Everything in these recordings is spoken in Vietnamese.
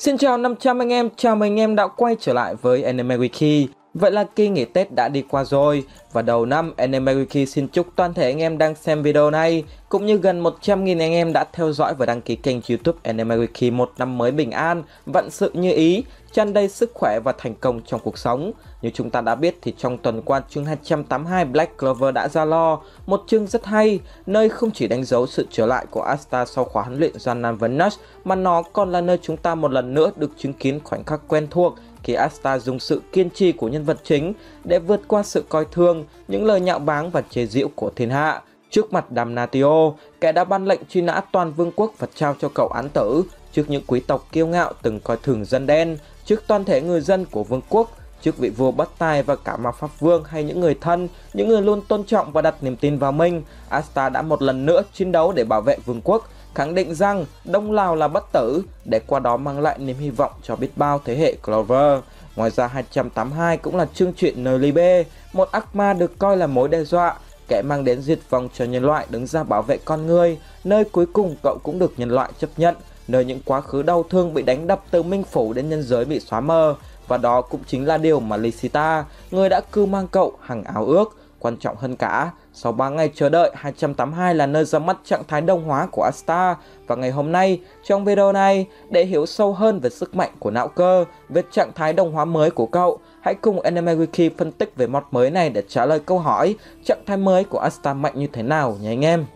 Xin chào 500 anh em, chào mừng anh em đã quay trở lại với Anime Wiki. Vậy là kỳ nghỉ Tết đã đi qua rồi và đầu năm Anime Wiki xin chúc toàn thể anh em đang xem video này cũng như gần 100.000 anh em đã theo dõi và đăng ký kênh YouTube Anime Wiki một năm mới bình an, vạn sự như ý, tràn đầy sức khỏe và thành công trong cuộc sống. Như chúng ta đã biết thì trong tuần qua chương 282 Black Clover đã ra lò, một chương rất hay, nơi không chỉ đánh dấu sự trở lại của Asta sau khóa huấn luyện gian nan với Nash, mà nó còn là nơi chúng ta một lần nữa được chứng kiến khoảnh khắc quen thuộc khi Asta dùng sự kiên trì của nhân vật chính để vượt qua sự coi thường, những lời nhạo báng và chế giễu của thiên hạ. Trước mặt Damnatio, kẻ đã ban lệnh truy nã toàn vương quốc và trao cho cậu án tử, trước những quý tộc kiêu ngạo từng coi thường dân đen, trước toàn thể người dân của vương quốc, trước vị vua bất tài và cả ma pháp vương hay những người thân, những người luôn tôn trọng và đặt niềm tin vào mình, Asta đã một lần nữa chiến đấu để bảo vệ vương quốc, khẳng định rằng Đông Lào là bất tử, để qua đó mang lại niềm hy vọng cho biết bao thế hệ Clover. Ngoài ra 282 cũng là chương truyện nơi Libe, một ác ma được coi là mối đe dọa, kẻ mang đến diệt vong cho nhân loại đứng ra bảo vệ con người, nơi cuối cùng cậu cũng được nhân loại chấp nhận, nơi những quá khứ đau thương bị đánh đập từ minh phủ đến nhân giới bị xóa mờ. Và đó cũng chính là điều mà Lysita, người đã cưu mang cậu, hằng ao ước. Quan trọng hơn cả, sau 3 ngày chờ đợi, 282 là nơi ra mắt trạng thái đồng hóa của Asta. Và ngày hôm nay, trong video này, để hiểu sâu hơn về sức mạnh của não cơ, về trạng thái đồng hóa mới của cậu, hãy cùng Anime Wiki phân tích về mod mới này để trả lời câu hỏi trạng thái mới của Asta mạnh như thế nào nhé anh em.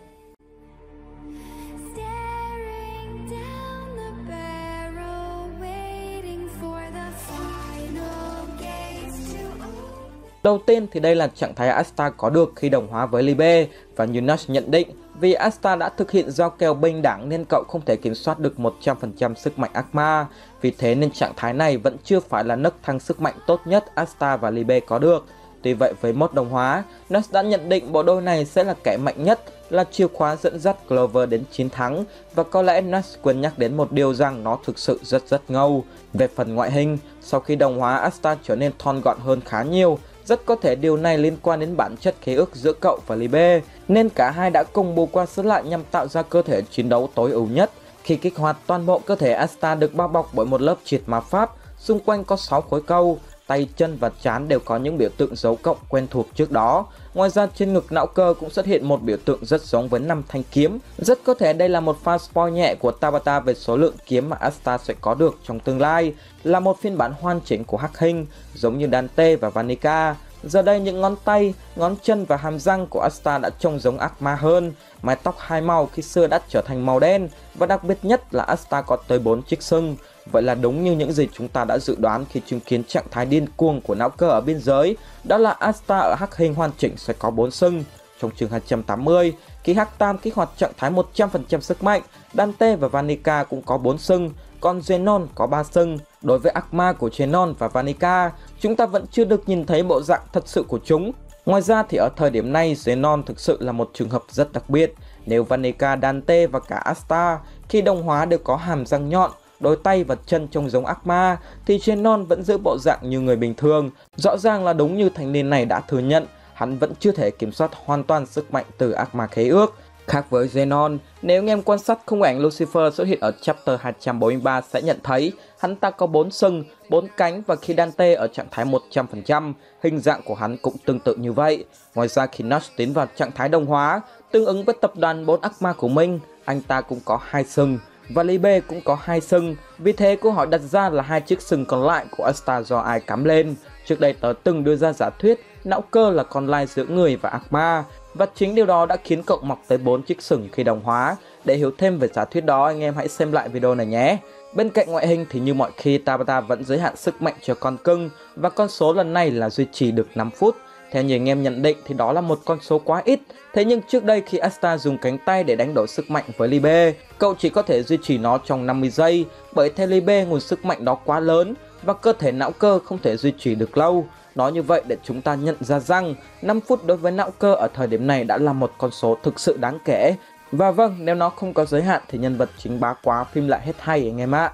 Đầu tiên thì đây là trạng thái Asta có được khi đồng hóa với Libe, và như Nash nhận định, vì Asta đã thực hiện giao kèo bình đẳng nên cậu không thể kiểm soát được 100% sức mạnh ác ma. Vì thế nên trạng thái này vẫn chưa phải là nấc thang sức mạnh tốt nhất Asta và Libe có được. Tuy vậy với mod đồng hóa, Nash đã nhận định bộ đôi này sẽ là kẻ mạnh nhất, là chìa khóa dẫn dắt Clover đến chiến thắng, và có lẽ Nash quên nhắc đến một điều rằng nó thực sự rất ngầu. Về phần ngoại hình, sau khi đồng hóa Asta trở nên thon gọn hơn khá nhiều, rất có thể điều này liên quan đến bản chất khế ước giữa cậu và Libe, nên cả hai đã cùng bù qua sớt lại nhằm tạo ra cơ thể chiến đấu tối ưu nhất. Khi kích hoạt, toàn bộ cơ thể Asta được bao bọc bởi một lớp triệt ma pháp, xung quanh có 6 khối câu, tay chân và trán đều có những biểu tượng dấu cộng quen thuộc trước đó. Ngoài ra trên ngực não cơ cũng xuất hiện một biểu tượng rất giống với 5 thanh kiếm. Rất có thể đây là một pha spoil nhẹ của Tabata về số lượng kiếm mà Asta sẽ có được trong tương lai, là một phiên bản hoàn chỉnh của Hắc Hình, giống như Dante và Vanica. Giờ đây những ngón tay, ngón chân và hàm răng của Asta đã trông giống ác ma hơn, mái tóc hai màu khi xưa đã trở thành màu đen, và đặc biệt nhất là Asta có tới 4 chiếc sừng. Vậy là đúng như những gì chúng ta đã dự đoán khi chứng kiến trạng thái điên cuồng của não cơ ở biên giới, đó là Asta ở Hắc Hình hoàn chỉnh sẽ có 4 sừng. Trong chương 280, khi Hắc Tam kích hoạt trạng thái 100% sức mạnh, Dante và Vanica cũng có 4 sừng, còn Zenon có 3 sừng. Đối với ác ma của Zenon và Vanica, chúng ta vẫn chưa được nhìn thấy bộ dạng thật sự của chúng. Ngoài ra thì ở thời điểm này, Zenon thực sự là một trường hợp rất đặc biệt. Nếu Vanica, Dante và cả Asta khi đồng hóa đều có hàm răng nhọn, đôi tay và chân trông giống ác ma, thì Zenon vẫn giữ bộ dạng như người bình thường. Rõ ràng là đúng như thanh niên này đã thừa nhận, hắn vẫn chưa thể kiểm soát hoàn toàn sức mạnh từ ác ma khế ước. Khác với Zenon, nếu anh em quan sát khung ảnh Lucifer xuất hiện ở chapter 243 sẽ nhận thấy hắn ta có 4 sừng, 4 cánh, và khi Dante ở trạng thái 100%, hình dạng của hắn cũng tương tự như vậy. Ngoài ra khi Nash tiến vào trạng thái đồng hóa, tương ứng với tập đoàn 4 ác ma của mình, anh ta cũng có 2 sừng, và Libe cũng có 2 sừng. Vì thế câu hỏi đặt ra là 2 chiếc sừng còn lại của Asta do ai cắm lên. Trước đây tớ từng đưa ra giả thuyết não cơ là con lai giữa người và ác ma, và chính điều đó đã khiến cậu mọc tới 4 chiếc sừng khi đồng hóa. Để hiểu thêm về giả thuyết đó, anh em hãy xem lại video này nhé. Bên cạnh ngoại hình thì như mọi khi, Tabata vẫn giới hạn sức mạnh cho con cưng, và con số lần này là duy trì được 5 phút. Theo nhiều anh em nhận định thì đó là một con số quá ít. Thế nhưng trước đây khi Asta dùng cánh tay để đánh đổi sức mạnh với Libe, cậu chỉ có thể duy trì nó trong 50 giây, bởi theo Libe nguồn sức mạnh đó quá lớn và cơ thể não cơ không thể duy trì được lâu. Nói như vậy để chúng ta nhận ra rằng 5 phút đối với não cơ ở thời điểm này đã là một con số thực sự đáng kể. Và vâng, nếu nó không có giới hạn thì nhân vật chính bá quá, phim lại hết hay anh em ạ.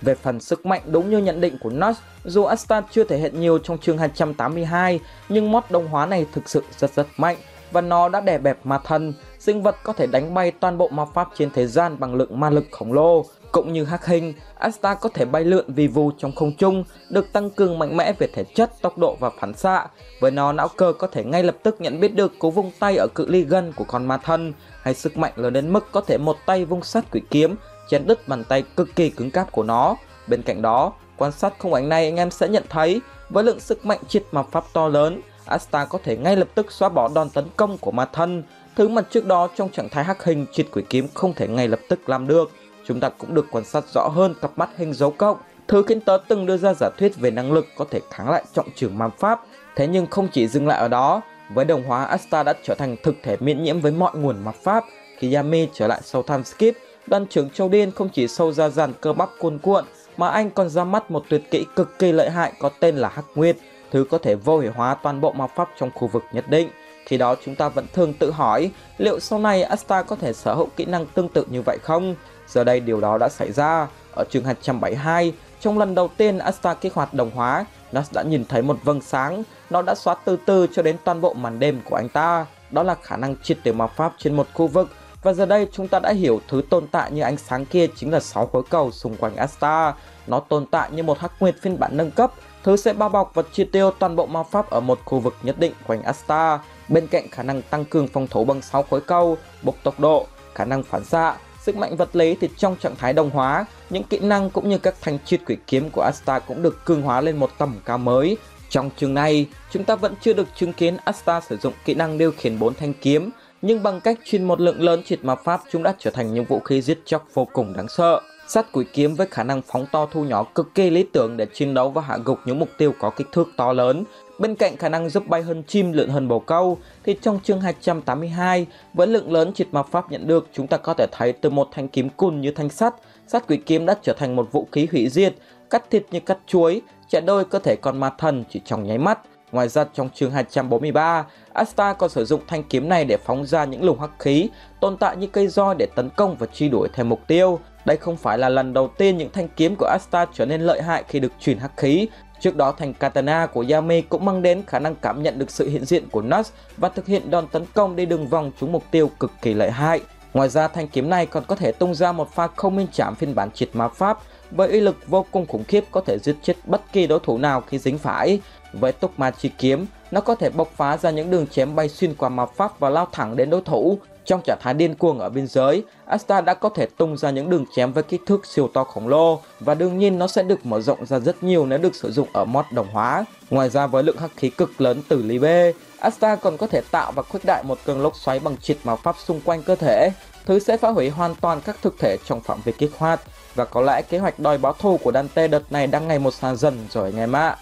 Về phần sức mạnh, đúng như nhận định của Nash, dù Asta chưa thể hiện nhiều trong chương 282, nhưng mod đồng hóa này thực sự rất mạnh, và nó đã đè bẹp ma thần. sinh vật có thể đánh bay toàn bộ ma pháp trên thế gian bằng lượng ma lực khổng lồ. Cũng như Hắc Hình, Asta có thể bay lượn vi vu trong không trung, được tăng cường mạnh mẽ về thể chất, tốc độ và phản xạ. Với nó, não cơ có thể ngay lập tức nhận biết được cú vung tay ở cự ly gần của con ma thân, hay sức mạnh lớn đến mức có thể một tay vung sát quỷ kiếm, chém đứt bàn tay cực kỳ cứng cáp của nó. Bên cạnh đó, quan sát khung ảnh này anh em sẽ nhận thấy, với lượng sức mạnh triệt ma pháp to lớn, Asta có thể ngay lập tức xóa bỏ đòn tấn công của ma thân, thứ mà trước đó trong trạng thái Hắc Hình, triệt quỷ kiếm không thể ngay lập tức làm được. Chúng ta cũng được quan sát rõ hơn cặp mắt hình dấu cộng, thứ khiến tớ từng đưa ra giả thuyết về năng lực có thể kháng lại trọng chưởng ma pháp. Thế nhưng không chỉ dừng lại ở đó, với đồng hóa, Asta đã trở thành thực thể miễn nhiễm với mọi nguồn ma pháp. Khi Yami trở lại sau time skip, đoàn trưởng Châu Điên không chỉ sâu ra dàn cơ bắp cuồn cuộn, mà anh còn ra mắt một tuyệt kỹ cực kỳ lợi hại có tên là Hắc Nguyệt, thứ có thể vô hiệu hóa toàn bộ ma pháp trong khu vực nhất định. Khi đó chúng ta vẫn thường tự hỏi, liệu sau này Asta có thể sở hữu kỹ năng tương tự như vậy không? Giờ đây điều đó đã xảy ra. Ở chương 272, trong lần đầu tiên Asta kích hoạt đồng hóa, Nurse đã nhìn thấy một vầng sáng. Nó đã xóa từ từ cho đến toàn bộ màn đêm của anh ta. Đó là khả năng triệt tiêu ma pháp trên một khu vực. Và giờ đây chúng ta đã hiểu thứ tồn tại như ánh sáng kia chính là 6 khối cầu xung quanh Asta. Nó tồn tại như một Hắc Nguyệt phiên bản nâng cấp, thứ sẽ bao bọc và triệt tiêu toàn bộ ma pháp ở một khu vực nhất định quanh Asta. Bên cạnh khả năng tăng cường phòng thủ bằng 6 khối cầu, bộc tốc độ, khả năng phản xạ, sức mạnh vật lý, thì trong trạng thái đồng hóa, những kỹ năng cũng như các thanh triệt quỷ kiếm của Asta cũng được cường hóa lên một tầm cao mới. Trong chương này, chúng ta vẫn chưa được chứng kiến Asta sử dụng kỹ năng điều khiển 4 thanh kiếm, nhưng bằng cách truyền một lượng lớn triệt ma pháp, chúng đã trở thành những vũ khí giết chóc vô cùng đáng sợ. Sát quỷ kiếm với khả năng phóng to thu nhỏ cực kỳ lý tưởng để chiến đấu và hạ gục những mục tiêu có kích thước to lớn. Bên cạnh khả năng giúp bay hơn chim, lượn hơn bồ câu, thì trong chương 282, với lượng lớn triệt ma pháp nhận được, chúng ta có thể thấy từ một thanh kiếm cùn như thanh sắt, sát quỷ kiếm đã trở thành một vũ khí hủy diệt, cắt thịt như cắt chuối, chẻ đôi cơ thể con ma thần chỉ trong nháy mắt. Ngoài ra trong chương 243, Asta còn sử dụng thanh kiếm này để phóng ra những luồng hắc khí tồn tại như cây roi để tấn công và truy đuổi theo mục tiêu. Đây không phải là lần đầu tiên những thanh kiếm của Asta trở nên lợi hại khi được truyền hắc khí. Trước đó, thanh katana của Yami cũng mang đến khả năng cảm nhận được sự hiện diện của Nurse và thực hiện đòn tấn công đi đường vòng trúng mục tiêu cực kỳ lợi hại. Ngoài ra, thanh kiếm này còn có thể tung ra một pha không minh chạm phiên bản triệt ma pháp với uy lực vô cùng khủng khiếp, có thể giết chết bất kỳ đối thủ nào khi dính phải. Với túc ma chi kiếm, nó có thể bộc phá ra những đường chém bay xuyên qua ma pháp và lao thẳng đến đối thủ. Trong trạng thái điên cuồng ở biên giới, Asta đã có thể tung ra những đường chém với kích thước siêu to khổng lồ, và đương nhiên nó sẽ được mở rộng ra rất nhiều nếu được sử dụng ở mod đồng hóa. Ngoài ra, với lượng hắc khí cực lớn từ Libé, Asta còn có thể tạo và khuếch đại một cơn lốc xoáy bằng triệt ma pháp xung quanh cơ thể, thứ sẽ phá hủy hoàn toàn các thực thể trong phạm vi kích hoạt. Và có lẽ kế hoạch đòi báo thù của Dante đợt này đang ngày một xa dần rồi anh em ạ.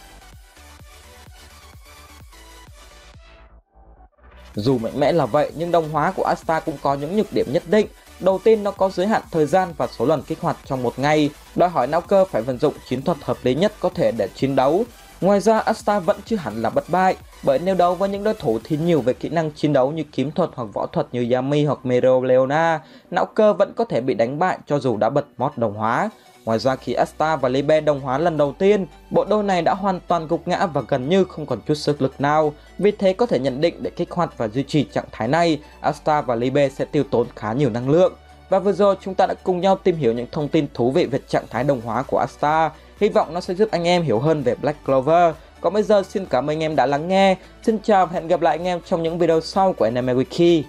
Dù mạnh mẽ là vậy, nhưng đồng hóa của Asta cũng có những nhược điểm nhất định. Đầu tiên, nó có giới hạn thời gian và số lần kích hoạt trong một ngày, đòi hỏi não cơ phải vận dụng chiến thuật hợp lý nhất có thể để chiến đấu. Ngoài ra, Asta vẫn chưa hẳn là bất bại, bởi nếu đấu với những đối thủ thì nhiều về kỹ năng chiến đấu như kiếm thuật hoặc võ thuật như Yami hoặc Mereoleona, não cơ vẫn có thể bị đánh bại cho dù đã bật mod đồng hóa. Ngoài ra, khi Asta và Libé đồng hóa lần đầu tiên, bộ đôi này đã hoàn toàn gục ngã và gần như không còn chút sức lực nào. Vì thế có thể nhận định để kích hoạt và duy trì trạng thái này, Asta và Libé sẽ tiêu tốn khá nhiều năng lượng. Và vừa rồi chúng ta đã cùng nhau tìm hiểu những thông tin thú vị về trạng thái đồng hóa của Asta. Hy vọng nó sẽ giúp anh em hiểu hơn về Black Clover. Còn bây giờ xin cảm ơn anh em đã lắng nghe. Xin chào và hẹn gặp lại anh em trong những video sau của Anime Wiki.